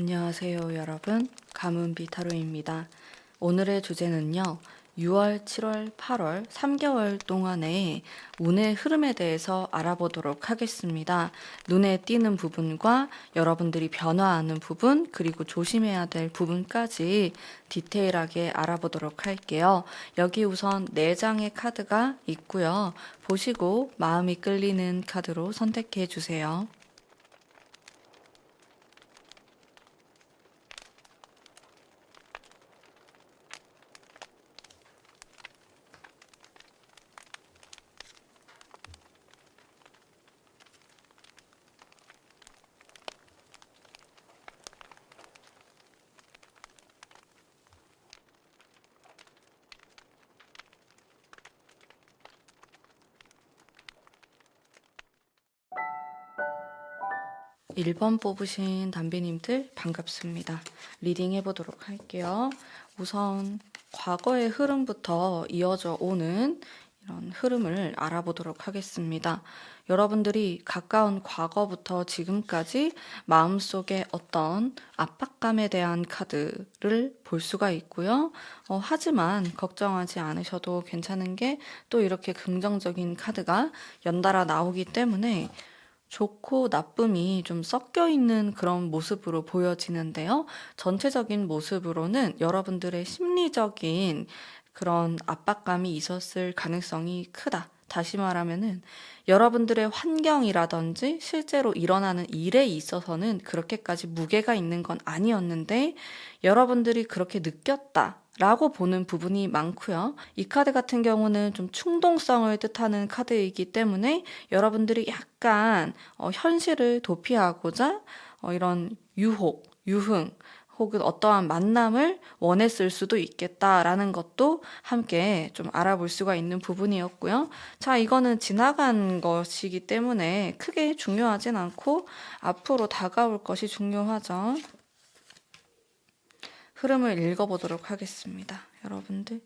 안녕하세요, 여러분. 가문비 타로입니다. 오늘의 주제는요, 6월, 7월, 8월 3개월 동안의 운의 흐름에 대해서 알아보도록 하겠습니다. 눈에 띄는 부분과 여러분들이 변화하는 부분, 그리고 조심해야 될 부분까지 디테일하게 알아보도록 할게요. 여기 우선 4장의 카드가 있고요. 보시고 마음이 끌리는 카드로 선택해 주세요. 1번 뽑으신 담비님들 반갑습니다. 리딩 해보도록 할게요. 우선 과거의 흐름부터 이어져 오는 이런 흐름을 알아보도록 하겠습니다. 여러분들이 가까운 과거부터 지금까지 마음속에 어떤 압박감에 대한 카드를 볼 수가 있고요. 하지만 걱정하지 않으셔도 괜찮은 게 또 이렇게 긍정적인 카드가 연달아 나오기 때문에 좋고 나쁨이 좀 섞여 있는 그런 모습으로 보여지는데요. 전체적인 모습으로는 여러분들의 심리적인 그런 압박감이 있었을 가능성이 크다. 다시 말하면은 여러분들의 환경이라든지 실제로 일어나는 일에 있어서는 그렇게까지 무게가 있는 건 아니었는데 여러분들이 그렇게 느꼈다. 라고 보는 부분이 많고요. 이 카드 같은 경우는 좀 충동성을 뜻하는 카드이기 때문에 여러분들이 약간 현실을 도피하고자 이런 유혹, 유흥 혹은 어떠한 만남을 원했을 수도 있겠다라는 것도 함께 좀 알아볼 수가 있는 부분이었고요. 자, 이거는 지나간 것이기 때문에 크게 중요하진 않고 앞으로 다가올 것이 중요하죠. 흐름을 읽어보도록 하겠습니다. 여러분들,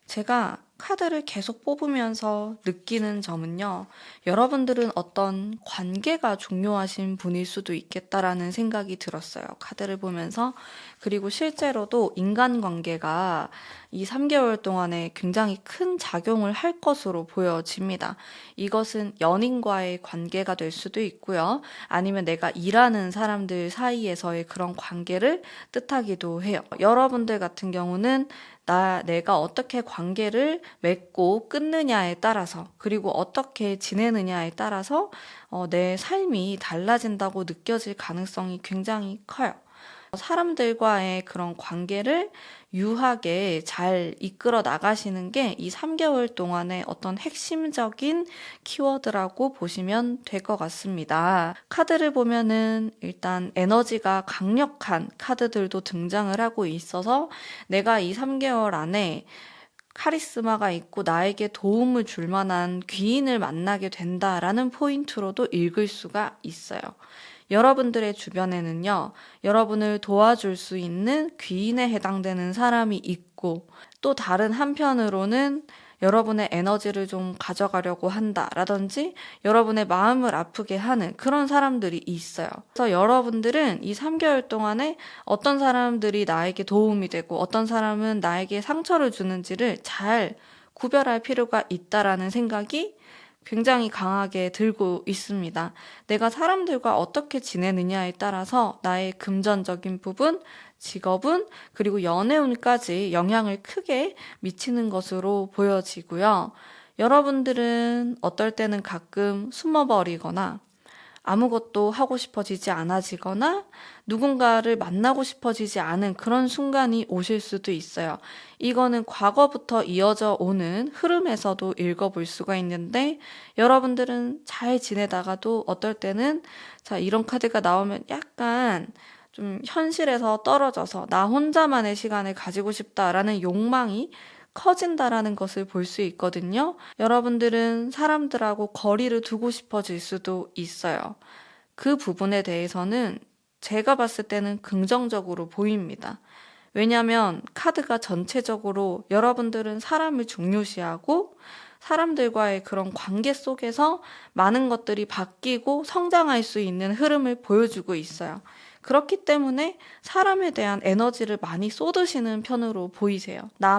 제가 카드를 계속 뽑으면서 느끼는 점은요, 여러분들은 어떤 관계가 중요하신 분일 수도 있겠다라는 생각이 들었어요. 카드를 보면서. 그리고 실제로도 인간관계가 이 3개월 동안에 굉장히 큰 작용을 할 것으로 보여집니다. 이것은 연인과의 관계가 될 수도 있고요. 아니면 내가 일하는 사람들 사이에서의 그런 관계를 뜻하기도 해요. 여러분들 같은 경우는 내가 어떻게 관계를 맺고 끊느냐에 따라서, 그리고 어떻게 지내느냐에 따라서 내 삶이 달라진다고 느껴질 가능성이 굉장히 커요. 사람들과의 그런 관계를 유하게 잘 이끌어 나가시는 게 이 3개월 동안의 어떤 핵심적인 키워드라고 보시면 될 것 같습니다. 카드를 보면은 일단 에너지가 강력한 카드들도 등장을 하고 있어서 내가 이 3개월 안에 카리스마가 있고 나에게 도움을 줄 만한 귀인을 만나게 된다라는 포인트로도 읽을 수가 있어요. 여러분들의 주변에는요, 여러분을 도와줄 수 있는 귀인에 해당되는 사람이 있고, 또 다른 한편으로는 여러분의 에너지를 좀 가져가려고 한다라든지 여러분의 마음을 아프게 하는 그런 사람들이 있어요. 그래서 여러분들은 이 3개월 동안에 어떤 사람들이 나에게 도움이 되고 어떤 사람은 나에게 상처를 주는지를 잘 구별할 필요가 있다라는 생각이 굉장히 강하게 들고 있습니다. 내가 사람들과 어떻게 지내느냐에 따라서 나의 금전적인 부분, 직업운, 그리고 연애운까지 영향을 크게 미치는 것으로 보여지고요. 여러분들은 어떨 때는 가끔 숨어버리거나 아무것도 하고 싶어지지 않아지거나 누군가를 만나고 싶어지지 않은 그런 순간이 오실 수도 있어요. 이거는 과거부터 이어져 오는 흐름에서도 읽어볼 수가 있는데 여러분들은 잘 지내다가도 어떨 때는 이런 카드가 나오면 약간 좀 현실에서 떨어져서 나 혼자만의 시간을 가지고 싶다라는 욕망이 커진다라는 것을 볼 수 있거든요. 여러분들은 사람들하고 거리를 두고 싶어질 수도 있어요. 그 부분에 대해서는 제가 봤을 때는 긍정적으로 보입니다. 왜냐하면 카드가 전체적으로 여러분들은 사람을 중요시하고 사람들과의 그런 관계 속에서 많은 것들이 바뀌고 성장할 수 있는 흐름을 보여주고 있어요. 그렇기 때문에 사람에 대한 에너지를 많이 쏟으시는 편으로 보이세요. 나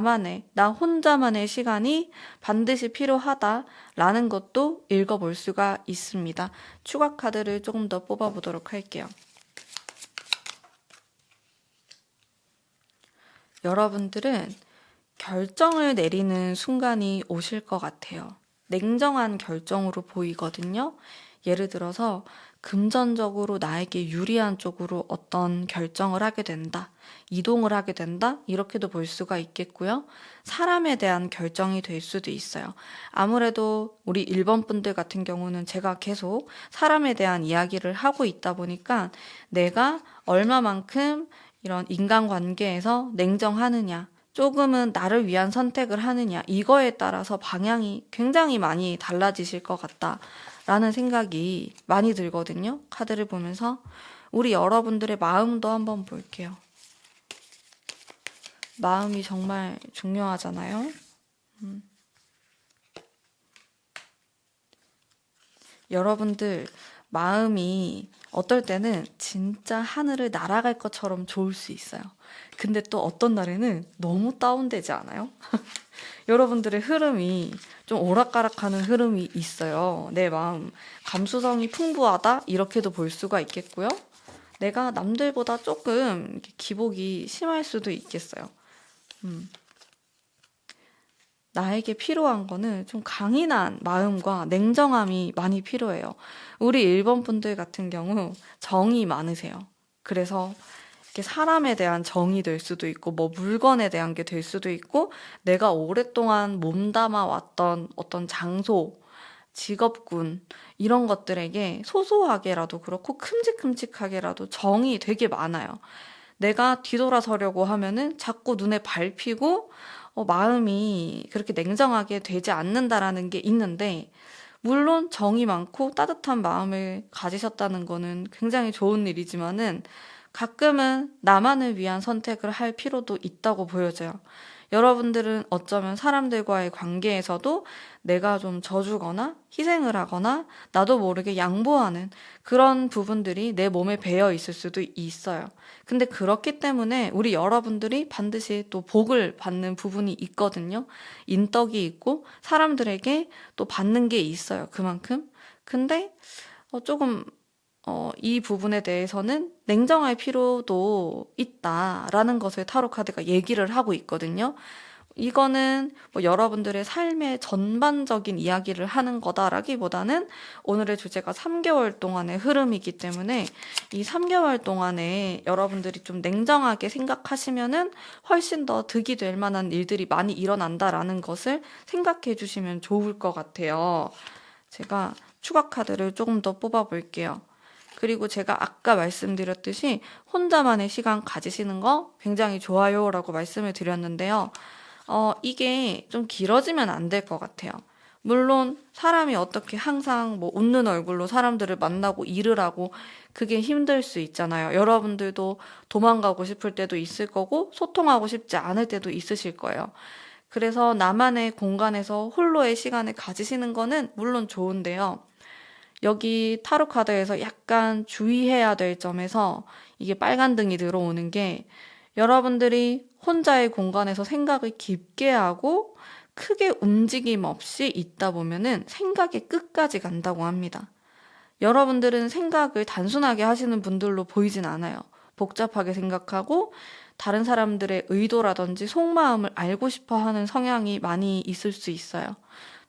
혼자만의 시간이 반드시 필요하다라는 것도 읽어볼 수가 있습니다. 추가 카드를 조금 더 뽑아보도록 할게요. 여러분들은 결정을 내리는 순간이 오실 것 같아요. 냉정한 결정으로 보이거든요. 예를 들어서 금전적으로 나에게 유리한 쪽으로 어떤 결정을 하게 된다, 이동을 하게 된다, 이렇게도 볼 수가 있겠고요. 사람에 대한 결정이 될 수도 있어요. 아무래도 우리 1번 분들 같은 경우는 제가 계속 사람에 대한 이야기를 하고 있다 보니까 내가 얼마만큼 이런 인간관계에서 냉정하느냐, 조금은 나를 위한 선택을 하느냐, 이거에 따라서 방향이 굉장히 많이 달라지실 것 같다라는 생각이 많이 들거든요. 카드를 보면서 우리 여러분들의 마음도 한번 볼게요. 마음이 정말 중요하잖아요. 여러분들 마음이 어떨 때는 진짜 하늘을 날아갈 것처럼 좋을 수 있어요. 근데 또 어떤 날에는 너무 다운되지 않아요? 여러분들의 흐름이 좀 오락가락하는 흐름이 있어요. 내 마음, 감수성이 풍부하다? 이렇게도 볼 수가 있겠고요. 내가 남들보다 조금 기복이 심할 수도 있겠어요. 나에게 필요한 거는 좀 강인한 마음과 냉정함이 많이 필요해요. 우리 1번 분들 같은 경우 정이 많으세요. 그래서 이렇게 사람에 대한 정이 될 수도 있고, 뭐 물건에 대한 게 될 수도 있고, 내가 오랫동안 몸담아 왔던 어떤 장소, 직업군, 이런 것들에게 소소하게라도 그렇고 큼직큼직하게라도 정이 되게 많아요. 내가 뒤돌아서려고 하면은 자꾸 눈에 밟히고 마음이 그렇게 냉정하게 되지 않는다라는 게 있는데, 물론 정이 많고 따뜻한 마음을 가지셨다는 거는 굉장히 좋은 일이지만은 가끔은 나만을 위한 선택을 할 필요도 있다고 보여져요. 여러분들은 어쩌면 사람들과의 관계에서도 내가 좀 져주거나 희생을 하거나 나도 모르게 양보하는 그런 부분들이 내 몸에 배어 있을 수도 있어요. 근데 그렇기 때문에 우리 여러분들이 반드시 또 복을 받는 부분이 있거든요. 인덕이 있고 사람들에게 또 받는 게 있어요. 그만큼. 근데 조금 이 부분에 대해서는 냉정할 필요도 있다라는 것을 타로 카드가 얘기를 하고 있거든요. 이거는 뭐 여러분들의 삶의 전반적인 이야기를 하는 거다라기보다는 오늘의 주제가 3개월 동안의 흐름이기 때문에 이 3개월 동안에 여러분들이 좀 냉정하게 생각하시면은 훨씬 더 득이 될 만한 일들이 많이 일어난다라는 것을 생각해 주시면 좋을 것 같아요. 제가 추가 카드를 조금 더 뽑아 볼게요. 그리고 제가 아까 말씀드렸듯이 혼자만의 시간 가지시는 거 굉장히 좋아요라고 말씀을 드렸는데요. 이게 좀 길어지면 안 될 것 같아요. 물론 사람이 어떻게 항상 뭐 웃는 얼굴로 사람들을 만나고 일을 하고 그게 힘들 수 있잖아요. 여러분들도 도망가고 싶을 때도 있을 거고 소통하고 싶지 않을 때도 있으실 거예요. 그래서 나만의 공간에서 홀로의 시간을 가지시는 거는 물론 좋은데요. 여기 타로 카드에서 약간 주의해야 될 점에서 이게 빨간 등이 들어오는 게 여러분들이 혼자의 공간에서 생각을 깊게 하고 크게 움직임 없이 있다 보면은 생각이 끝까지 간다고 합니다. 여러분들은 생각을 단순하게 하시는 분들로 보이진 않아요. 복잡하게 생각하고 다른 사람들의 의도라든지 속마음을 알고 싶어 하는 성향이 많이 있을 수 있어요.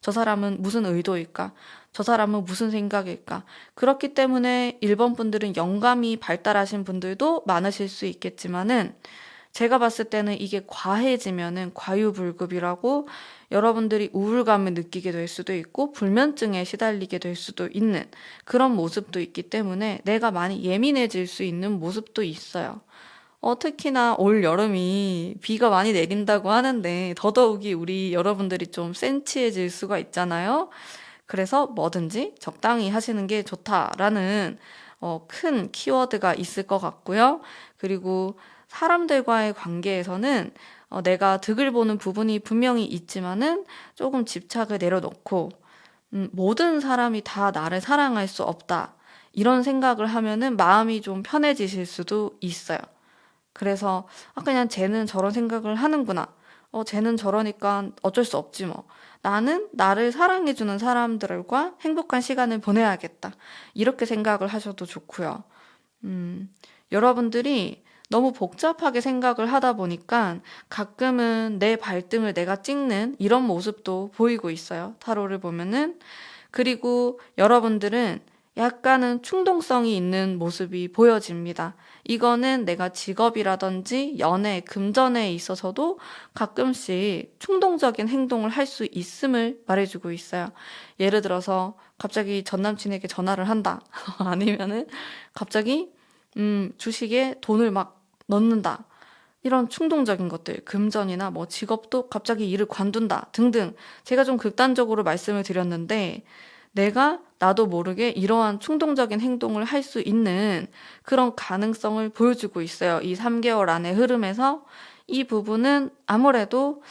저 사람은 무슨 의도일까? 저 사람은 무슨 생각일까? 그렇기 때문에 1번 분들은 영감이 발달하신 분들도 많으실 수 있겠지만은 제가 봤을 때는 이게 과해지면은 과유불급이라고 여러분들이 우울감을 느끼게 될 수도 있고 불면증에 시달리게 될 수도 있는 그런 모습도 있기 때문에 내가 많이 예민해질 수 있는 모습도 있어요. 특히나 올 여름이 비가 많이 내린다고 하는데 더더욱이 우리 여러분들이 좀 센치해질 수가 있잖아요. 그래서 뭐든지 적당히 하시는 게 좋다라는 큰 키워드가 있을 것 같고요. 그리고 사람들과의 관계에서는 내가 득을 보는 부분이 분명히 있지만은 조금 집착을 내려놓고 모든 사람이 다 나를 사랑할 수 없다. 이런 생각을 하면은 마음이 좀 편해지실 수도 있어요. 그래서 그냥 쟤는 저런 생각을 하는구나. 쟤는 저러니까 어쩔 수 없지 뭐. 나는 나를 사랑해주는 사람들과 행복한 시간을 보내야겠다. 이렇게 생각을 하셔도 좋고요. 여러분들이 너무 복잡하게 생각을 하다 보니까 가끔은 내 발등을 내가 찍는 이런 모습도 보이고 있어요. 타로를 보면은. 그리고 여러분들은 약간은 충동성이 있는 모습이 보여집니다. 이거는 내가 직업이라든지 연애, 금전에 있어서도 가끔씩 충동적인 행동을 할 수 있음을 말해주고 있어요. 예를 들어서 갑자기 전 남친에게 전화를 한다. 아니면은 갑자기 주식에 돈을 막 넣는다. 이런 충동적인 것들, 금전이나 뭐 직업도 갑자기 일을 관둔다 등등. 제가 좀 극단적으로 말씀을 드렸는데 내가 나도 모르게 이러한 충동적인 행동을 할 수 있는 그런 가능성을 보여주고 있어요. 이 3개월 안의 흐름에서 이 부분은 아무래도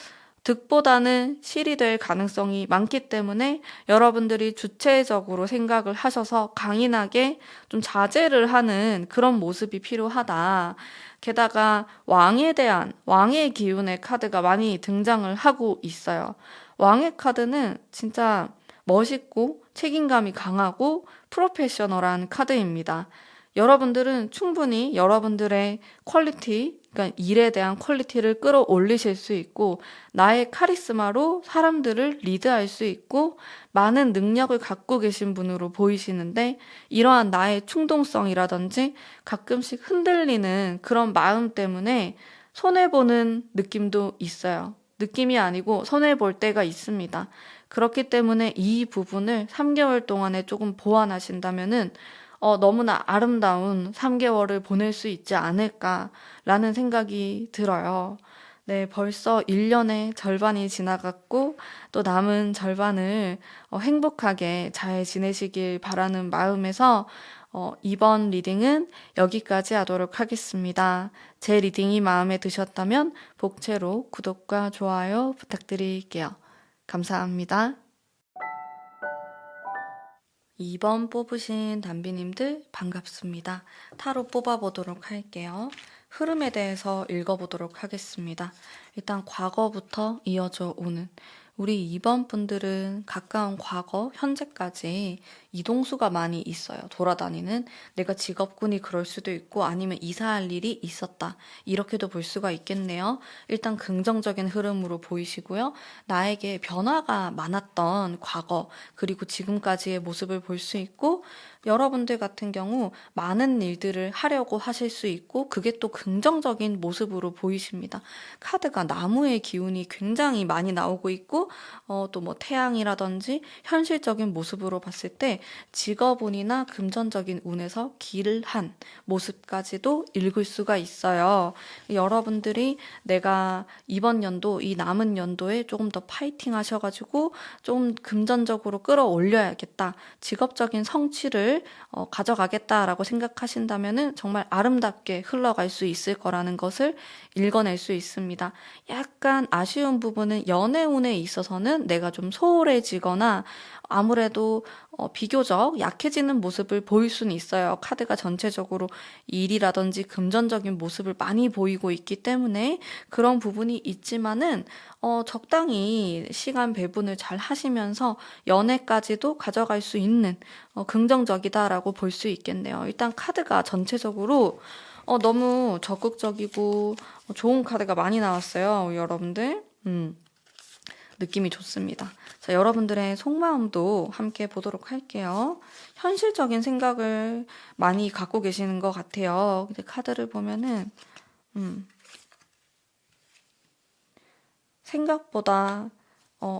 득보다는 실이 될 가능성이 많기 때문에 여러분들이 주체적으로 생각을 하셔서 강인하게 좀 자제를 하는 그런 모습이 필요하다. 게다가 왕의 기운의 카드가 많이 등장을 하고 있어요. 왕의 카드는 진짜 멋있고 책임감이 강하고 프로페셔널한 카드입니다. 여러분들은 충분히 여러분들의 퀄리티, 그러니까 일에 대한 퀄리티를 끌어올리실 수 있고 나의 카리스마로 사람들을 리드할 수 있고 많은 능력을 갖고 계신 분으로 보이시는데 이러한 나의 충동성이라든지 가끔씩 흔들리는 그런 마음 때문에 손해보는 느낌도 있어요. 느낌이 아니고 손해볼 때가 있습니다. 그렇기 때문에 이 부분을 3개월 동안에 조금 보완하신다면은 너무나 아름다운 3개월을 보낼 수 있지 않을까라는 생각이 들어요. 네, 벌써 1년의 절반이 지나갔고 또 남은 절반을 행복하게 잘 지내시길 바라는 마음에서 이번 리딩은 여기까지 하도록 하겠습니다. 제 리딩이 마음에 드셨다면 복채로 구독과 좋아요 부탁드릴게요. 감사합니다. 2번 뽑으신 담비님들 반갑습니다. 타로 뽑아보도록 할게요. 흐름에 대해서 읽어보도록 하겠습니다. 일단 과거부터 이어져 오는 우리 2번 분들은 가까운 과거, 현재까지 이동수가 많이 있어요. 돌아다니는 내가 직업군이 그럴 수도 있고 아니면 이사할 일이 있었다. 이렇게도 볼 수가 있겠네요. 일단 긍정적인 흐름으로 보이시고요. 나에게 변화가 많았던 과거 그리고 지금까지의 모습을 볼 수 있고 여러분들 같은 경우 많은 일들을 하려고 하실 수 있고 그게 또 긍정적인 모습으로 보이십니다. 카드가 나무의 기운이 굉장히 많이 나오고 있고 또 뭐 태양이라든지 현실적인 모습으로 봤을 때 직업운이나 금전적인 운에서 길을 한 모습까지도 읽을 수가 있어요. 여러분들이 내가 이번 연도 이 남은 연도에 조금 더 파이팅 하셔가지고 좀 금전적으로 끌어올려야겠다. 직업적인 성취를 가져가겠다라고 생각하신다면은 정말 아름답게 흘러갈 수 있을 거라는 것을 읽어낼 수 있습니다. 약간 아쉬운 부분은 연애운에 있어서는 내가 좀 소홀해지거나 아무래도 비교적 약해지는 모습을 보일 수는 있어요. 카드가 전체적으로 일이라든지 금전적인 모습을 많이 보이고 있기 때문에 그런 부분이 있지만은 적당히 시간 배분을 잘 하시면서 연애까지도 가져갈 수 있는 긍정적이다라고 볼 수 있겠네요. 일단 카드가 전체적으로 너무 적극적이고 좋은 카드가 많이 나왔어요. 여러분들. 느낌이 좋습니다. 자, 여러분들의 속마음도 함께 보도록 할게요. 현실적인 생각을 많이 갖고 계시는 것 같아요. 근데 카드를 보면은 생각보다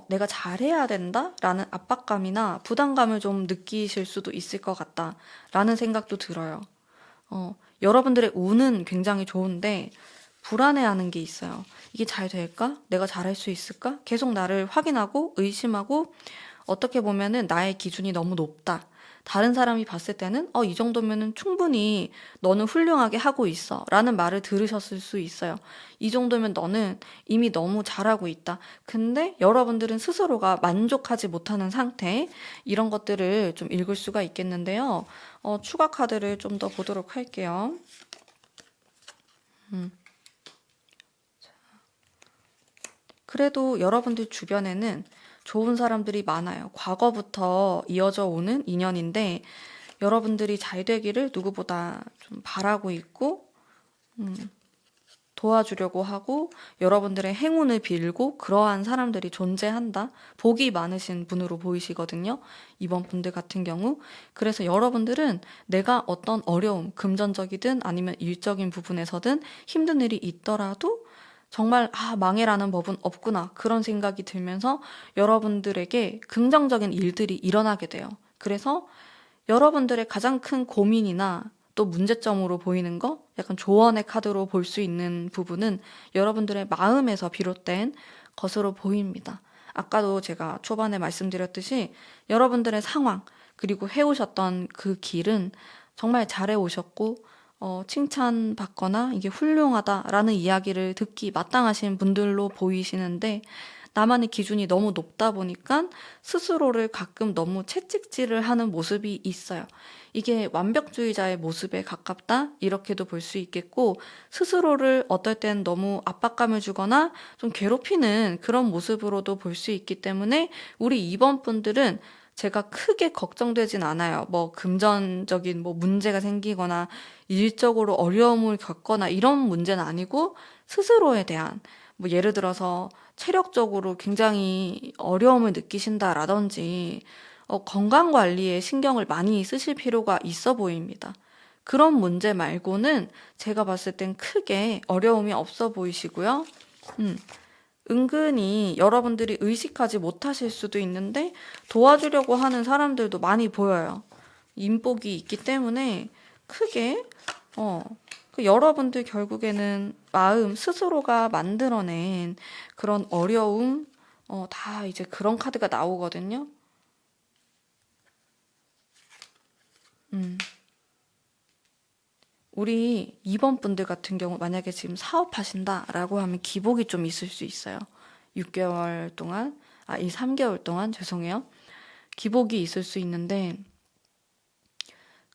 내가 잘해야 된다라는 압박감이나 부담감을 좀 느끼실 수도 있을 것 같다라는 생각도 들어요. 여러분들의 운은 굉장히 좋은데 불안해하는 게 있어요. 이게 잘 될까? 내가 잘할 수 있을까? 계속 나를 확인하고 의심하고 어떻게 보면은 나의 기준이 너무 높다. 다른 사람이 봤을 때는 이 정도면은 충분히 너는 훌륭하게 하고 있어 라는 말을 들으셨을 수 있어요. 이 정도면 너는 이미 너무 잘하고 있다. 근데 여러분들은 스스로가 만족하지 못하는 상태, 이런 것들을 좀 읽을 수가 있겠는데요. 추가 카드를 좀 더 보도록 할게요. 그래도 여러분들 주변에는 좋은 사람들이 많아요. 과거부터 이어져 오는 인연인데 여러분들이 잘 되기를 누구보다 좀 바라고 있고 도와주려고 하고 여러분들의 행운을 빌고 그러한 사람들이 존재한다. 복이 많으신 분으로 보이시거든요. 이번 분들 같은 경우. 그래서 여러분들은 내가 어떤 어려움, 금전적이든 아니면 일적인 부분에서든 힘든 일이 있더라도 정말 망해라는 법은 없구나 그런 생각이 들면서 여러분들에게 긍정적인 일들이 일어나게 돼요. 그래서 여러분들의 가장 큰 고민이나 또 문제점으로 보이는 거, 약간 조언의 카드로 볼 수 있는 부분은 여러분들의 마음에서 비롯된 것으로 보입니다. 아까도 제가 초반에 말씀드렸듯이 여러분들의 상황, 그리고 해오셨던 그 길은 정말 잘해오셨고, 칭찬받거나 이게 훌륭하다라는 이야기를 듣기 마땅하신 분들로 보이시는데, 나만의 기준이 너무 높다 보니까 스스로를 가끔 너무 채찍질을 하는 모습이 있어요. 이게 완벽주의자의 모습에 가깝다? 이렇게도 볼 수 있겠고, 스스로를 어떨 땐 너무 압박감을 주거나 좀 괴롭히는 그런 모습으로도 볼 수 있기 때문에 우리 2번 분들은 제가 크게 걱정되진 않아요. 뭐 금전적인 뭐 문제가 생기거나 일적으로 어려움을 겪거나 이런 문제는 아니고 스스로에 대한 뭐 예를 들어서 체력적으로 굉장히 어려움을 느끼신다라든지 건강 관리에 신경을 많이 쓰실 필요가 있어 보입니다. 그런 문제 말고는 제가 봤을 땐 크게 어려움이 없어 보이시고요. 은근히 여러분들이 의식하지 못하실 수도 있는데 도와주려고 하는 사람들도 많이 보여요. 인복이 있기 때문에 크게 여러분들 결국에는 마음 스스로가 만들어낸 그런 어려움 다 이제 그런 카드가 나오거든요. 우리 2번 분들 같은 경우 만약에 지금 사업하신다라고 하면 기복이 좀 있을 수 있어요. 6개월 동안, 이 3개월 동안 죄송해요. 기복이 있을 수 있는데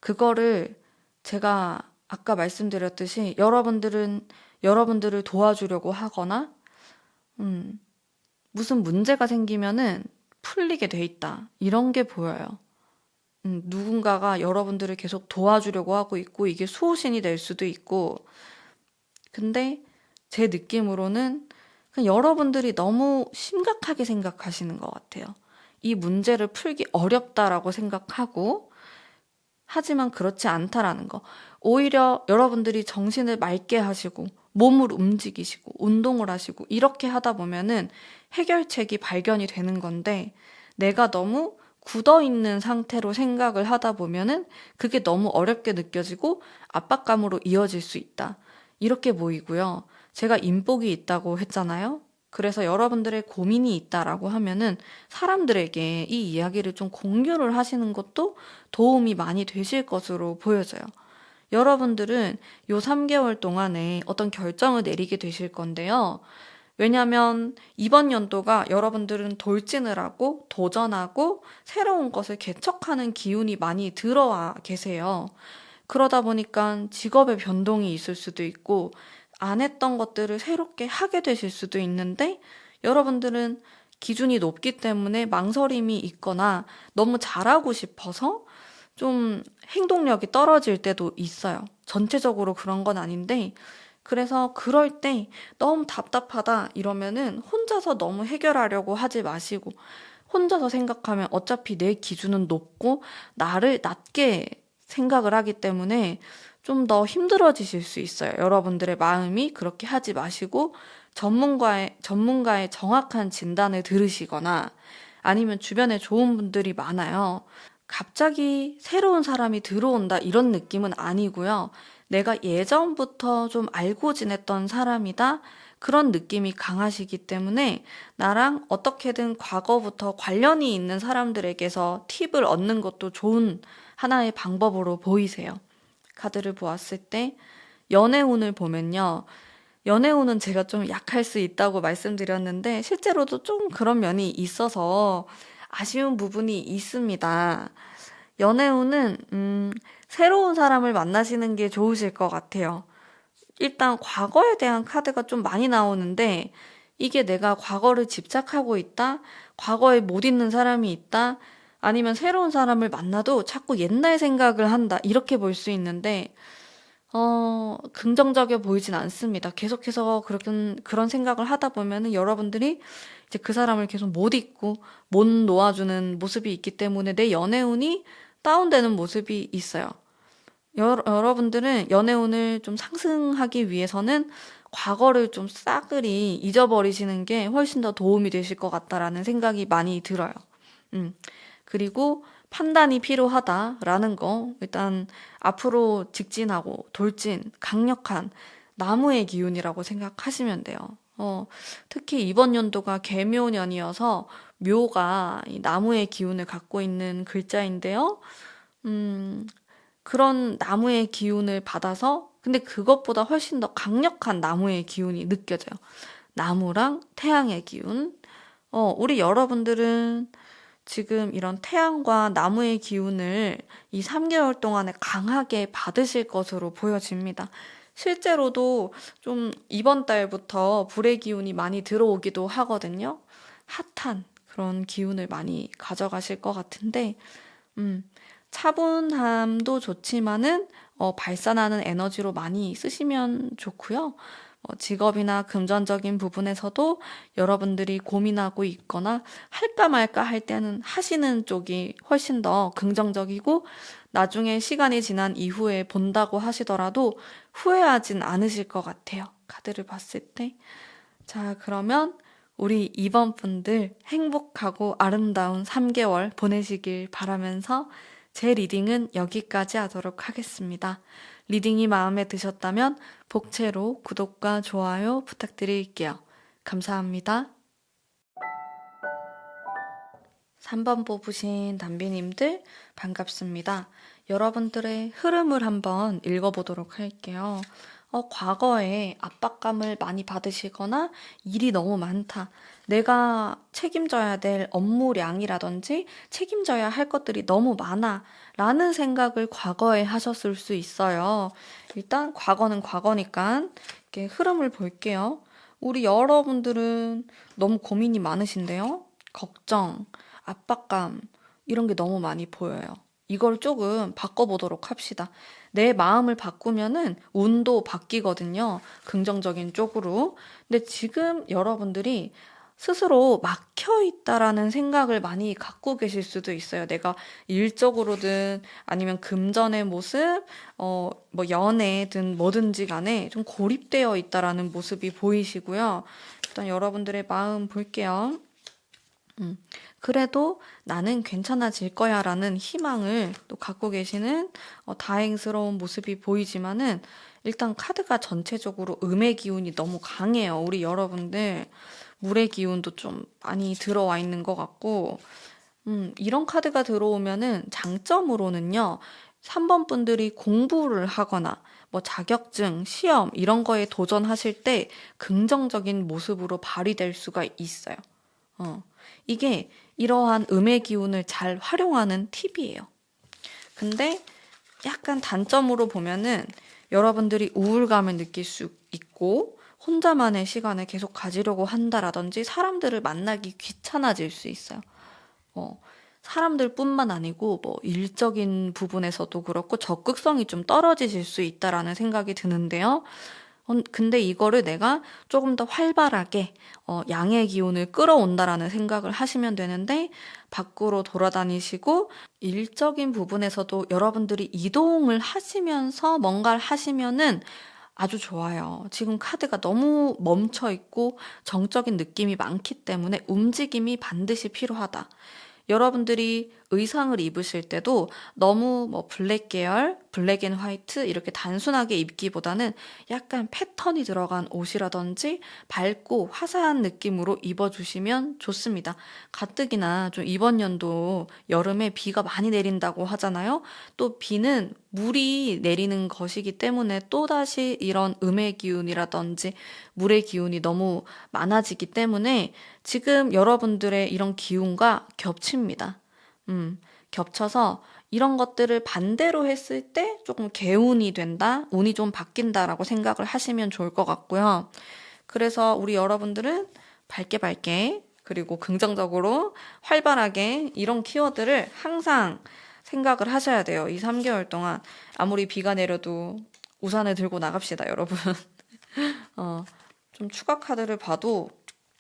그거를 제가 아까 말씀드렸듯이 여러분들을 도와주려고 하거나 무슨 문제가 생기면은 풀리게 돼 있다. 이런 게 보여요. 누군가가 여러분들을 계속 도와주려고 하고 있고 이게 수호신이 될 수도 있고 근데 제 느낌으로는 그냥 여러분들이 너무 심각하게 생각하시는 것 같아요. 이 문제를 풀기 어렵다라고 생각하고 하지만 그렇지 않다라는 거. 오히려 여러분들이 정신을 맑게 하시고 몸을 움직이시고 운동을 하시고 이렇게 하다 보면은 해결책이 발견이 되는 건데 내가 너무 굳어 있는 상태로 생각을 하다 보면은 그게 너무 어렵게 느껴지고 압박감으로 이어질 수 있다. 이렇게 보이고요. 제가 인복이 있다고 했잖아요. 그래서 여러분들의 고민이 있다라고 하면은 사람들에게 이 이야기를 좀 공유를 하시는 것도 도움이 많이 되실 것으로 보여져요. 여러분들은 요 3개월 동안에 어떤 결정을 내리게 되실 건데요. 왜냐하면 이번 연도가 여러분들은 돌진을 하고 도전하고 새로운 것을 개척하는 기운이 많이 들어와 계세요. 그러다 보니까 직업의 변동이 있을 수도 있고 안 했던 것들을 새롭게 하게 되실 수도 있는데 여러분들은 기준이 높기 때문에 망설임이 있거나 너무 잘하고 싶어서 좀 행동력이 떨어질 때도 있어요. 전체적으로 그런 건 아닌데 그래서 그럴 때 너무 답답하다 이러면은 혼자서 너무 해결하려고 하지 마시고 혼자서 생각하면 어차피 내 기준은 높고 나를 낮게 생각을 하기 때문에 좀 더 힘들어지실 수 있어요. 여러분들의 마음이 그렇게 하지 마시고 전문가의 정확한 진단을 들으시거나 아니면 주변에 좋은 분들이 많아요. 갑자기 새로운 사람이 들어온다 이런 느낌은 아니고요. 내가 예전부터 좀 알고 지냈던 사람이다. 그런 느낌이 강하시기 때문에 나랑 어떻게든 과거부터 관련이 있는 사람들에게서 팁을 얻는 것도 좋은 하나의 방법으로 보이세요. 카드를 보았을 때 연애운을 보면요. 연애운은 제가 좀 약할 수 있다고 말씀드렸는데 실제로도 좀 그런 면이 있어서 아쉬운 부분이 있습니다. 연애운은 새로운 사람을 만나시는 게 좋으실 것 같아요. 일단 과거에 대한 카드가 좀 많이 나오는데 이게 내가 과거를 집착하고 있다? 과거에 못 잊는 사람이 있다? 아니면 새로운 사람을 만나도 자꾸 옛날 생각을 한다. 이렇게 볼 수 있는데 긍정적이어 보이진 않습니다. 계속해서 그런 생각을 하다 보면은 여러분들이 이제 그 사람을 계속 못 잊고 못 놓아주는 모습이 있기 때문에 내 연애운이 다운되는 모습이 있어요. 여러분들은 연애운을 좀 상승하기 위해서는 과거를 좀 싸그리 잊어버리시는 게 훨씬 더 도움이 되실 것 같다라는 생각이 많이 들어요. 그리고 판단이 필요하다라는 거, 일단 앞으로 직진하고 돌진, 강력한 나무의 기운이라고 생각하시면 돼요. 특히 이번 연도가 개묘년이어서 묘가 이 나무의 기운을 갖고 있는 글자인데요. 그런 나무의 기운을 받아서 근데 그것보다 훨씬 더 강력한 나무의 기운이 느껴져요. 나무랑 태양의 기운. 우리 여러분들은 지금 이런 태양과 나무의 기운을 이 3개월 동안에 강하게 받으실 것으로 보여집니다. 실제로도 좀 이번 달부터 불의 기운이 많이 들어오기도 하거든요. 핫한 그런 기운을 많이 가져가실 것 같은데, 차분함도 좋지만은 발산하는 에너지로 많이 쓰시면 좋고요. 직업이나 금전적인 부분에서도 여러분들이 고민하고 있거나 할까 말까 할 때는 하시는 쪽이 훨씬 더 긍정적이고 나중에 시간이 지난 이후에 본다고 하시더라도 후회하진 않으실 것 같아요. 카드를 봤을 때. 자, 그러면 우리 이번 분들 행복하고 아름다운 3개월 보내시길 바라면서 제 리딩은 여기까지 하도록 하겠습니다. 리딩이 마음에 드셨다면 복채로 구독과 좋아요 부탁드릴게요. 감사합니다. 3번 뽑으신 담비님들 반갑습니다. 여러분들의 흐름을 한번 읽어보도록 할게요. 과거에 압박감을 많이 받으시거나 일이 너무 많다. 내가 책임져야 될 업무량이라든지 책임져야 할 것들이 너무 많아. 라는 생각을 과거에 하셨을 수 있어요. 일단 과거는 과거니까 이렇게 흐름을 볼게요. 우리 여러분들은 너무 고민이 많으신데요. 걱정, 압박감 이런 게 너무 많이 보여요. 이걸 조금 바꿔보도록 합시다. 내 마음을 바꾸면은 운도 바뀌거든요. 긍정적인 쪽으로. 근데 지금 여러분들이 스스로 막혀 있다라는 생각을 많이 갖고 계실 수도 있어요. 내가 일적으로든 아니면 금전의 모습, 뭐 연애든 뭐든지 간에 좀 고립되어 있다라는 모습이 보이시고요. 일단 여러분들의 마음 볼게요. 그래도 나는 괜찮아질 거야 라는 희망을 또 갖고 계시는 다행스러운 모습이 보이지만은 일단 카드가 전체적으로 음의 기운이 너무 강해요. 우리 여러분들 물의 기운도 좀 많이 들어와 있는 것 같고 이런 카드가 들어오면은 장점으로는요. 3번 분들이 공부를 하거나 뭐 자격증, 시험 이런 거에 도전하실 때 긍정적인 모습으로 발휘될 수가 있어요. 이게 이러한 음의 기운을 잘 활용하는 팁이에요. 근데 약간 단점으로 보면은 여러분들이 우울감을 느낄 수 있고 혼자만의 시간을 계속 가지려고 한다라든지 사람들을 만나기 귀찮아질 수 있어요. 사람들뿐만 아니고 뭐 일적인 부분에서도 그렇고 적극성이 좀 떨어지실 수 있다라는 생각이 드는데요. 근데 이거를 내가 조금 더 활발하게 양의 기운을 끌어온다라는 생각을 하시면 되는데 밖으로 돌아다니시고 일적인 부분에서도 여러분들이 이동을 하시면서 뭔가를 하시면은 아주 좋아요. 지금 카드가 너무 멈춰 있고 정적인 느낌이 많기 때문에 움직임이 반드시 필요하다. 여러분들이 의상을 입으실 때도 너무 뭐 블랙 계열, 블랙 앤 화이트 이렇게 단순하게 입기보다는 약간 패턴이 들어간 옷이라든지 밝고 화사한 느낌으로 입어주시면 좋습니다. 가뜩이나 좀 이번 연도 여름에 비가 많이 내린다고 하잖아요. 또 비는 물이 내리는 것이기 때문에 또다시 이런 음의 기운이라든지 물의 기운이 너무 많아지기 때문에 지금 여러분들의 이런 기운과 겹칩니다. 겹쳐서 이런 것들을 반대로 했을 때 조금 개운이 된다, 운이 좀 바뀐다라고 생각을 하시면 좋을 것 같고요. 그래서 우리 여러분들은 밝게 밝게 그리고 긍정적으로 활발하게 이런 키워드를 항상 생각을 하셔야 돼요. 이 3개월 동안 아무리 비가 내려도 우산을 들고 나갑시다, 여러분. 어, 좀 추가 카드를 봐도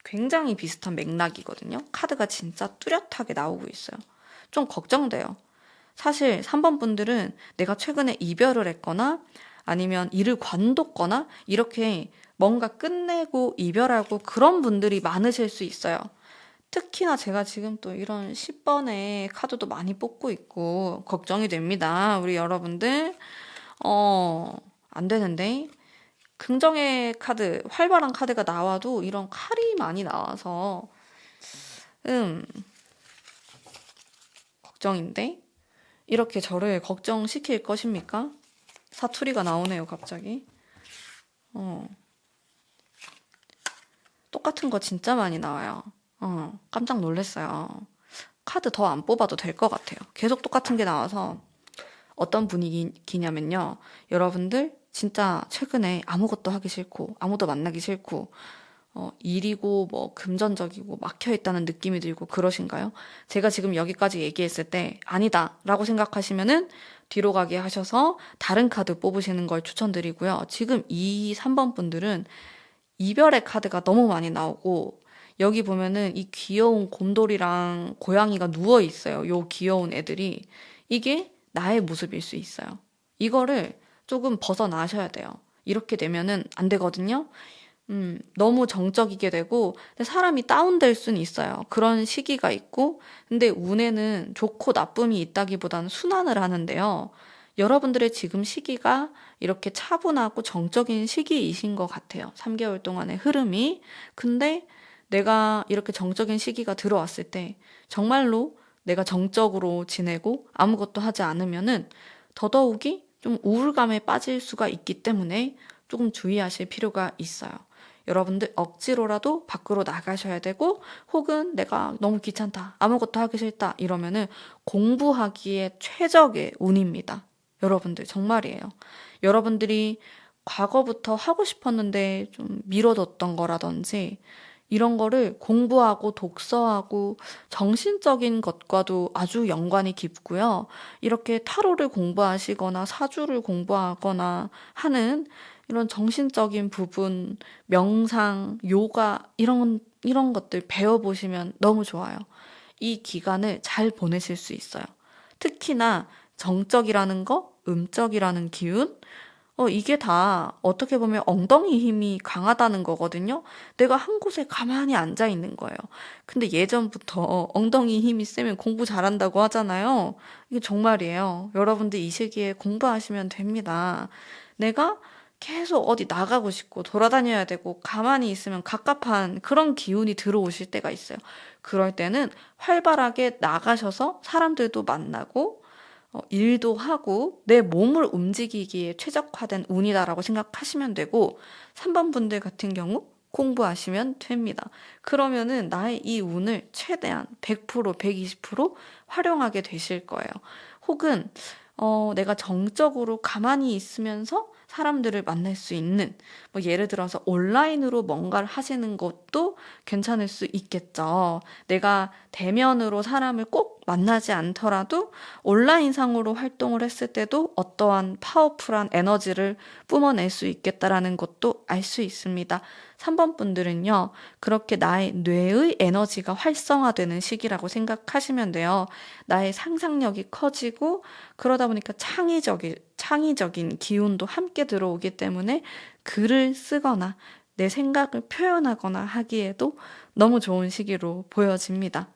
굉장히 비슷한 맥락이거든요. 카드가 진짜 뚜렷하게 나오고 있어요. 좀 걱정돼요. 사실 3번 분들은 내가 최근에 이별을 했거나 아니면 일을 관뒀거나 이렇게 뭔가 끝내고 이별하고 그런 분들이 많으실 수 있어요. 특히나 제가 지금 또 이런 10번의 카드도 많이 뽑고 있고 걱정이 됩니다. 우리 여러분들. 안 되는데. 긍정의 카드, 활발한 카드가 나와도 이런 칼이 많이 나와서 걱정인데 이렇게 저를 걱정시킬 것입니까? 사투리가 나오네요, 갑자기. 똑같은 거 진짜 많이 나와요. 깜짝 놀랐어요. 카드 더 안 뽑아도 될 것 같아요. 계속 똑같은 게 나와서 어떤 분위기냐면요. 여러분들 진짜 최근에 아무것도 하기 싫고 아무도 만나기 싫고 일이고 뭐 금전적이고 막혀 있다는 느낌이 들고 그러신가요? 제가 지금 여기까지 얘기했을 때 아니다 라고 생각하시면은 뒤로 가게 하셔서 다른 카드 뽑으시는 걸 추천드리고요. 지금 이 3번 분들은 이별의 카드가 너무 많이 나오고 여기 보면은 이 귀여운 곰돌이랑 고양이가 누워 있어요. 요 귀여운 애들이 이게 나의 모습일 수 있어요. 이거를 조금 벗어나셔야 돼요. 이렇게 되면은 안 되거든요. 너무 정적이게 되고 사람이 다운될 수는 있어요. 그런 시기가 있고 근데 운에는 좋고 나쁨이 있다기보다는 순환을 하는데요. 여러분들의 지금 시기가 이렇게 차분하고 정적인 시기이신 것 같아요. 3개월 동안의 흐름이. 근데 내가 이렇게 정적인 시기가 들어왔을 때 정말로 내가 정적으로 지내고 아무것도 하지 않으면은 더더욱이 좀 우울감에 빠질 수가 있기 때문에 조금 주의하실 필요가 있어요. 여러분들 억지로라도 밖으로 나가셔야 되고 혹은 내가 너무 귀찮다, 아무것도 하기 싫다 이러면은 공부하기에 최적의 운입니다. 여러분들 정말이에요. 여러분들이 과거부터 하고 싶었는데 좀 미뤄뒀던 거라든지 이런 거를 공부하고 독서하고 정신적인 것과도 아주 연관이 깊고요. 이렇게 타로를 공부하시거나 사주를 공부하거나 하는 이런 정신적인 부분, 명상, 요가 이런 것들 배워보시면 너무 좋아요. 이 기간을 잘 보내실 수 있어요. 특히나 정적이라는 거, 음적이라는 기운, 이게 다 어떻게 보면 엉덩이 힘이 강하다는 거거든요. 내가 한 곳에 가만히 앉아 있는 거예요. 근데 예전부터 엉덩이 힘이 세면 공부 잘한다고 하잖아요. 이게 정말이에요. 여러분들 이 시기에 공부하시면 됩니다. 내가 계속 어디 나가고 싶고 돌아다녀야 되고 가만히 있으면 갑갑한 그런 기운이 들어오실 때가 있어요. 그럴 때는 활발하게 나가셔서 사람들도 만나고 일도 하고 내 몸을 움직이기에 최적화된 운이다라고 생각하시면 되고 3번 분들 같은 경우 공부하시면 됩니다. 그러면은 나의 이 운을 최대한 100%, 120% 활용하게 되실 거예요. 혹은 내가 정적으로 가만히 있으면서 사람들을 만날 수 있는 뭐 예를 들어서 온라인으로 뭔가를 하시는 것도 괜찮을 수 있겠죠. 내가 대면으로 사람을 꼭 만나지 않더라도 온라인상으로 활동을 했을 때도 어떠한 파워풀한 에너지를 뿜어낼 수 있겠다라는 것도 알 수 있습니다. 3번 분들은요, 그렇게 나의 뇌의 에너지가 활성화되는 시기라고 생각하시면 돼요. 나의 상상력이 커지고, 그러다 보니까 창의적인 기운도 함께 들어오기 때문에 글을 쓰거나 내 생각을 표현하거나 하기에도 너무 좋은 시기로 보여집니다.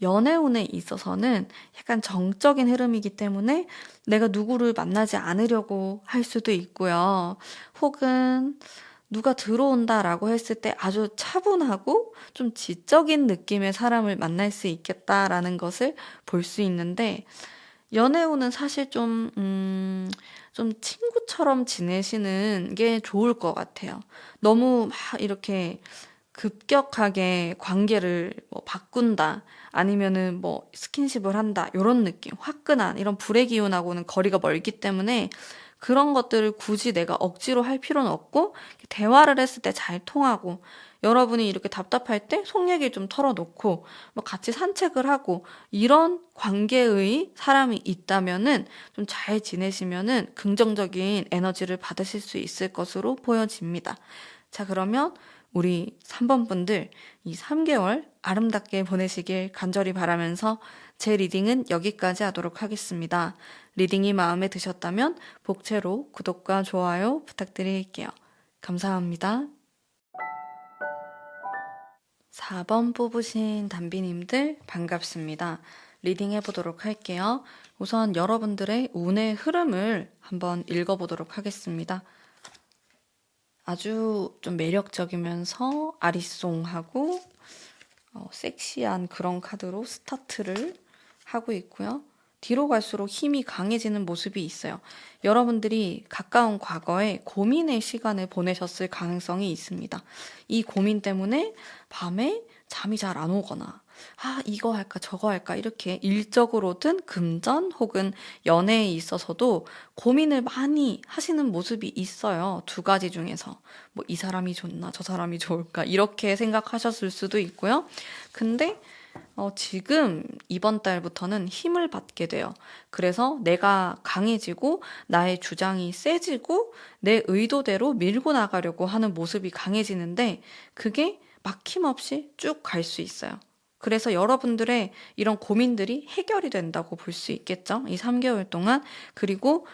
연애운에 있어서는 약간 정적인 흐름이기 때문에 내가 누구를 만나지 않으려고 할 수도 있고요. 혹은 누가 들어온다라고 했을 때 아주 차분하고 좀 지적인 느낌의 사람을 만날 수 있겠다라는 것을 볼 수 있는데, 연애운은 사실 좀 친구처럼 지내시는 게 좋을 것 같아요. 너무 막 이렇게 급격하게 관계를 뭐 바꾼다, 아니면은 뭐 스킨십을 한다, 이런 느낌, 화끈한 이런 불의 기운하고는 거리가 멀기 때문에 그런 것들을 굳이 내가 억지로 할 필요는 없고, 대화를 했을 때 잘 통하고, 여러분이 이렇게 답답할 때 속 얘기를 좀 털어놓고 뭐 같이 산책을 하고, 이런 관계의 사람이 있다면은 좀 잘 지내시면은 긍정적인 에너지를 받으실 수 있을 것으로 보여집니다. 자, 그러면 우리 3번 분들 이 3개월 아름답게 보내시길 간절히 바라면서 제 리딩은 여기까지 하도록 하겠습니다. 리딩이 마음에 드셨다면 복채로 구독과 좋아요 부탁드릴게요. 감사합니다. 4번 뽑으신 담비님들 반갑습니다. 리딩 해보도록 할게요. 우선 여러분들의 운의 흐름을 한번 읽어보도록 하겠습니다. 아주 좀 매력적이면서 아리송하고 섹시한 그런 카드로 스타트를 하고 있고요. 뒤로 갈수록 힘이 강해지는 모습이 있어요. 여러분들이 가까운 과거에 고민의 시간을 보내셨을 가능성이 있습니다. 이 고민 때문에 밤에 잠이 잘 안 오거나, 이거 할까 저거 할까 이렇게 일적으로든 금전 혹은 연애에 있어서도 고민을 많이 하시는 모습이 있어요. 두 가지 중에서. 뭐 이 사람이 좋나 저 사람이 좋을까 이렇게 생각하셨을 수도 있고요. 근데 지금 이번 달부터는 힘을 받게 돼요. 그래서 내가 강해지고 나의 주장이 세지고 내 의도대로 밀고 나가려고 하는 모습이 강해지는데, 그게 막힘없이 쭉 갈 수 있어요. 그래서 여러분들의 이런 고민들이 해결이 된다고 볼 수 있겠죠? 이 3개월 동안. 그리고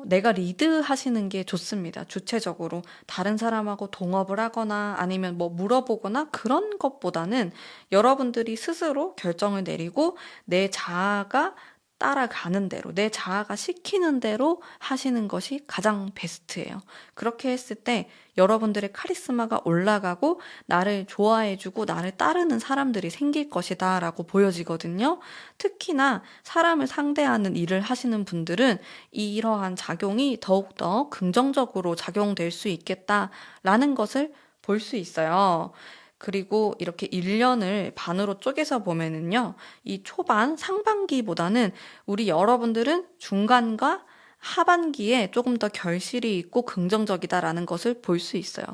내가 리드 하시는 게 좋습니다. 주체적으로 다른 사람하고 동업을 하거나 아니면 뭐 물어보거나 그런 것보다는 여러분들이 스스로 결정을 내리고 내 자아가 따라가는 대로, 내 자아가 시키는 대로 하시는 것이 가장 베스트예요. 그렇게 했을 때 여러분들의 카리스마가 올라가고 나를 좋아해주고 나를 따르는 사람들이 생길 것이다 라고 보여지거든요. 특히나 사람을 상대하는 일을 하시는 분들은 이러한 작용이 더욱더 긍정적으로 작용될 수 있겠다라는 것을 볼 수 있어요. 그리고 이렇게 1년을 반으로 쪼개서 보면은요, 이 초반 상반기보다는 우리 여러분들은 중간과 하반기에 조금 더 결실이 있고 긍정적이다라는 것을 볼 수 있어요.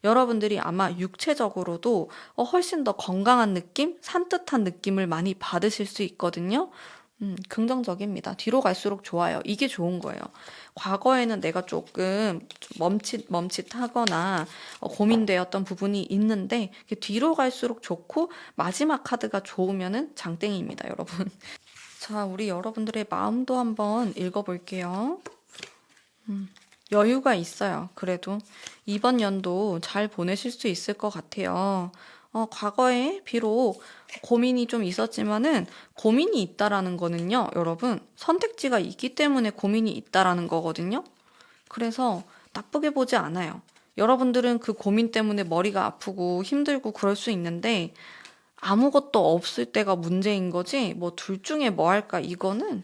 여러분들이 아마 육체적으로도 훨씬 더 건강한 느낌, 산뜻한 느낌을 많이 받으실 수 있거든요. 긍정적입니다. 뒤로 갈수록 좋아요. 이게 좋은 거예요. 과거에는 내가 조금 멈칫하거나 고민되었던 부분이 있는데, 뒤로 갈수록 좋고 마지막 카드가 좋으면은 장땡입니다, 여러분. 자, 우리 여러분들의 마음도 한번 읽어볼게요. 여유가 있어요. 그래도 이번 연도 잘 보내실 수 있을 것 같아요. 과거에 비록 고민이 좀 있었지만은, 고민이 있다라는 거는요, 여러분, 선택지가 있기 때문에 고민이 있다라는 거거든요. 그래서 나쁘게 보지 않아요. 여러분들은 그 고민 때문에 머리가 아프고 힘들고 그럴 수 있는데, 아무것도 없을 때가 문제인 거지, 뭐 둘 중에 뭐 할까, 이거는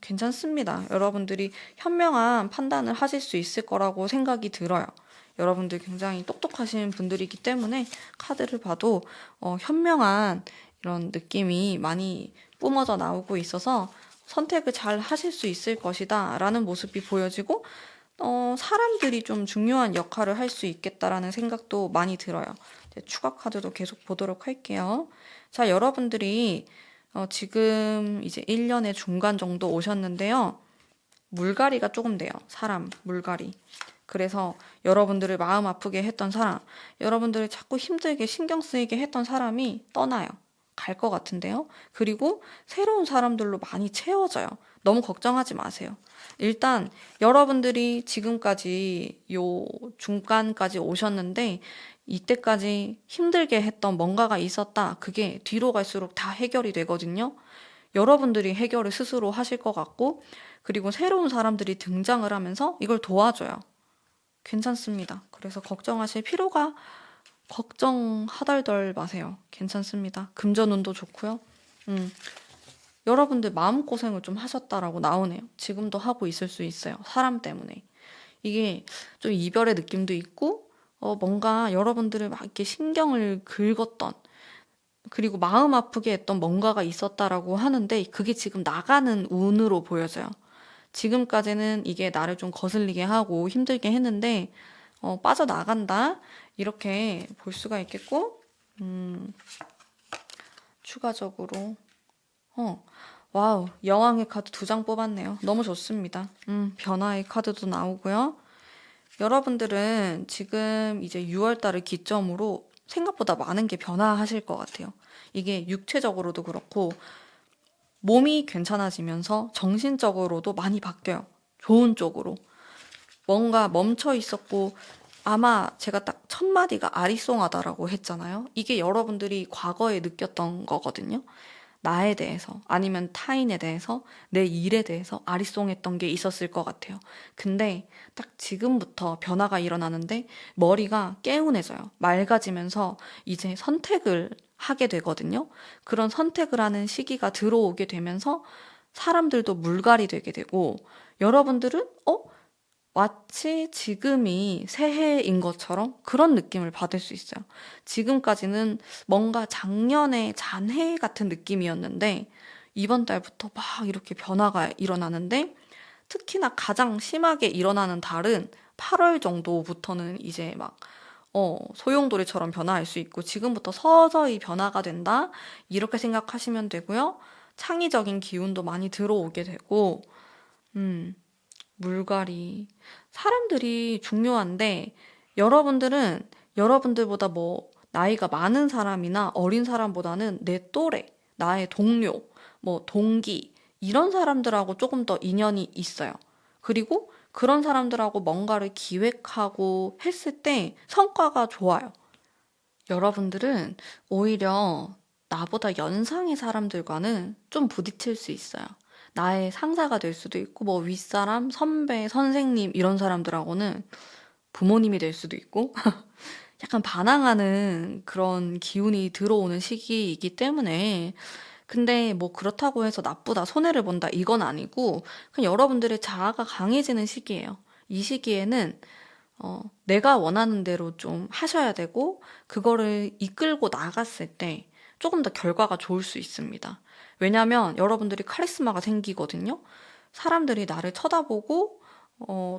괜찮습니다. 여러분들이 현명한 판단을 하실 수 있을 거라고 생각이 들어요. 여러분들 굉장히 똑똑하신 분들이기 때문에 카드를 봐도 현명한 이런 느낌이 많이 뿜어져 나오고 있어서 선택을 잘 하실 수 있을 것이다 라는 모습이 보여지고, 사람들이 좀 중요한 역할을 할 수 있겠다라는 생각도 많이 들어요. 이제 추가 카드도 계속 보도록 할게요. 자, 여러분들이 지금 이제 1년의 중간 정도 오셨는데요. 물갈이가 조금 돼요. 사람, 물갈이. 그래서 여러분들을 마음 아프게 했던 사람, 여러분들을 자꾸 힘들게 신경 쓰이게 했던 사람이 떠나요. 갈 것 같은데요. 그리고 새로운 사람들로 많이 채워져요. 너무 걱정하지 마세요. 일단 여러분들이 지금까지 요 중간까지 오셨는데, 이때까지 힘들게 했던 뭔가가 있었다. 그게 뒤로 갈수록 다 해결이 되거든요. 여러분들이 해결을 스스로 하실 것 같고, 그리고 새로운 사람들이 등장을 하면서 이걸 도와줘요. 괜찮습니다. 그래서 걱정하달덜 마세요. 괜찮습니다. 금전운도 좋고요. 음, 여러분들 마음고생을 좀 하셨다라고 나오네요. 지금도 하고 있을 수 있어요. 사람 때문에. 이게 좀 이별의 느낌도 있고, 뭔가 여러분들을 막 이렇게 신경을 긁었던, 그리고 마음 아프게 했던 뭔가가 있었다라고 하는데, 그게 지금 나가는 운으로 보여져요. 지금까지는 이게 나를 좀 거슬리게 하고 힘들게 했는데, 빠져나간다. 이렇게 볼 수가 있겠고, 추가적으로, 와우, 여왕의 카드 2장 뽑았네요. 너무 좋습니다. 변화의 카드도 나오고요. 여러분들은 지금 이제 6월 달을 기점으로 생각보다 많은 게 변화하실 것 같아요. 이게 육체적으로도 그렇고, 몸이 괜찮아지면서 정신적으로도 많이 바뀌어요. 좋은 쪽으로. 뭔가 멈춰 있었고, 아마 제가 딱 첫 마디가 아리송하다라고 했잖아요. 이게 여러분들이 과거에 느꼈던 거거든요. 나에 대해서, 아니면 타인에 대해서, 내 일에 대해서 아리송했던 게 있었을 것 같아요. 근데 딱 지금부터 변화가 일어나는데 머리가 개운해져요. 맑아지면서 이제 선택을 하게 되거든요. 그런 선택을 하는 시기가 들어오게 되면서 사람들도 물갈이 되게 되고, 여러분들은 마치 지금이 새해인 것처럼 그런 느낌을 받을 수 있어요. 지금까지는 뭔가 작년의 잔해 같은 느낌이었는데, 이번 달부터 막 이렇게 변화가 일어나는데, 특히나 가장 심하게 일어나는 달은 8월 정도부터는 이제 막 소용돌이처럼 변화할 수 있고, 지금부터 서서히 변화가 된다, 이렇게 생각하시면 되고요. 창의적인 기운도 많이 들어오게 되고, 음, 물갈이. 사람들이 중요한데, 여러분들은 여러분들보다 뭐 나이가 많은 사람이나 어린 사람보다는 내 또래, 나의 동료, 뭐 동기, 이런 사람들하고 조금 더 인연이 있어요. 그리고 그런 사람들하고 뭔가를 기획하고 했을 때 성과가 좋아요. 여러분들은 오히려 나보다 연상의 사람들과는 좀 부딪힐 수 있어요. 나의 상사가 될 수도 있고, 뭐 윗사람, 선배, 선생님 이런 사람들하고는 부모님이 될 수도 있고, 약간 반항하는 그런 기운이 들어오는 시기이기 때문에, 근데 뭐 그렇다고 해서 나쁘다, 손해를 본다 이건 아니고, 그냥 여러분들의 자아가 강해지는 시기예요. 이 시기에는 내가 원하는 대로 좀 하셔야 되고, 그거를 이끌고 나갔을 때 조금 더 결과가 좋을 수 있습니다. 왜냐면 여러분들이 카리스마가 생기거든요. 사람들이 나를 쳐다보고,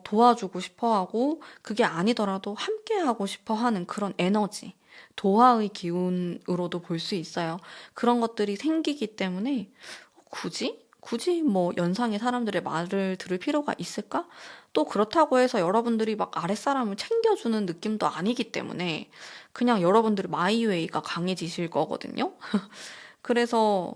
도와주고 싶어 하고, 그게 아니더라도 함께 하고 싶어 하는 그런 에너지, 도화의 기운으로도 볼 수 있어요. 그런 것들이 생기기 때문에, 굳이 뭐 연상의 사람들의 말을 들을 필요가 있을까? 또 그렇다고 해서 여러분들이 막 아랫사람을 챙겨주는 느낌도 아니기 때문에 그냥 여러분들의 마이웨이가 강해지실 거거든요. 그래서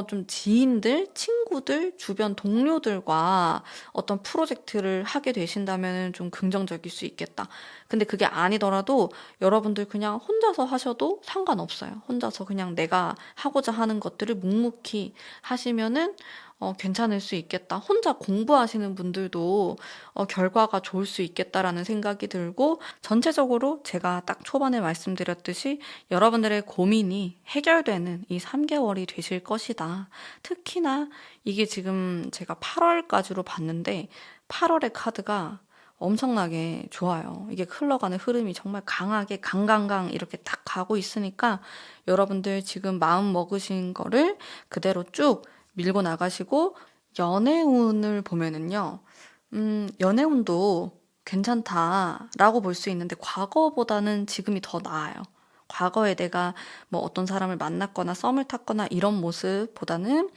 좀 지인들, 친구들, 주변 동료들과 어떤 프로젝트를 하게 되신다면 좀 긍정적일 수 있겠다. 근데 그게 아니더라도 여러분들 그냥 혼자서 하셔도 상관없어요. 혼자서 그냥 내가 하고자 하는 것들을 묵묵히 하시면은 괜찮을 수 있겠다. 혼자 공부하시는 분들도 결과가 좋을 수 있겠다라는 생각이 들고, 전체적으로 제가 딱 초반에 말씀드렸듯이 여러분들의 고민이 해결되는 이 3개월이 되실 것이다. 특히나 이게 지금 제가 8월까지로 봤는데 8월의 카드가 엄청나게 좋아요. 이게 흘러가는 흐름이 정말 강하게 강강강 이렇게 딱 가고 있으니까 여러분들 지금 마음 먹으신 거를 그대로 쭉 밀고 나가시고, 연애운을 보면은요, 연애운도 괜찮다라고 볼 수 있는데 과거보다는 지금이 더 나아요. 과거에 내가 뭐 어떤 사람을 만났거나 썸을 탔거나 이런 모습보다는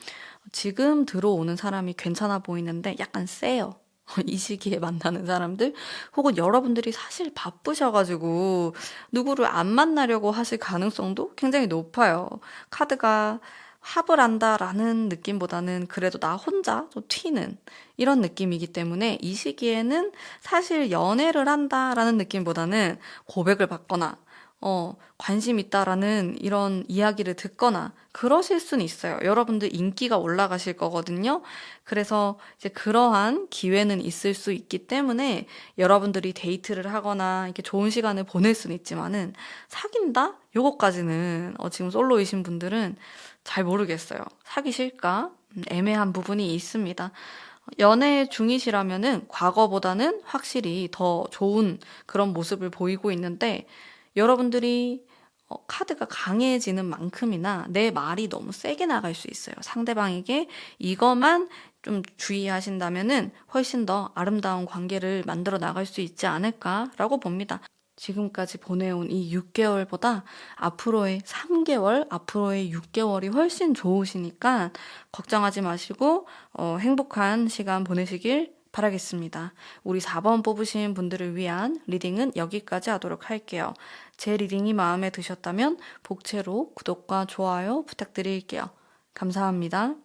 지금 들어오는 사람이 괜찮아 보이는데 약간 세요. 이 시기에 만나는 사람들, 혹은 여러분들이 사실 바쁘셔가지고 누구를 안 만나려고 하실 가능성도 굉장히 높아요. 카드가 합을 한다라는 느낌보다는 그래도 나 혼자 좀 튀는 이런 느낌이기 때문에, 이 시기에는 사실 연애를 한다라는 느낌보다는 고백을 받거나 관심 있다라는 이런 이야기를 듣거나 그러실 수는 있어요. 여러분들 인기가 올라가실 거거든요. 그래서 이제 그러한 기회는 있을 수 있기 때문에 여러분들이 데이트를 하거나 이렇게 좋은 시간을 보낼 수는 있지만은 사귄다? 요거까지는 지금 솔로이신 분들은 잘 모르겠어요. 사귀실까? 애매한 부분이 있습니다. 연애 중이시라면은 과거보다는 확실히 더 좋은 그런 모습을 보이고 있는데 여러분들이 카드가 강해지는 만큼이나 내 말이 너무 세게 나갈 수 있어요. 상대방에게 이것만 좀 주의하신다면은 훨씬 더 아름다운 관계를 만들어 나갈 수 있지 않을까라고 봅니다. 지금까지 보내온 이 6개월보다 앞으로의 3개월, 앞으로의 6개월이 훨씬 좋으시니까 걱정하지 마시고 행복한 시간 보내시길 바라겠습니다. 우리 4번 뽑으신 분들을 위한 리딩은 여기까지 하도록 할게요. 제 리딩이 마음에 드셨다면 복채로 구독과 좋아요 부탁드릴게요. 감사합니다.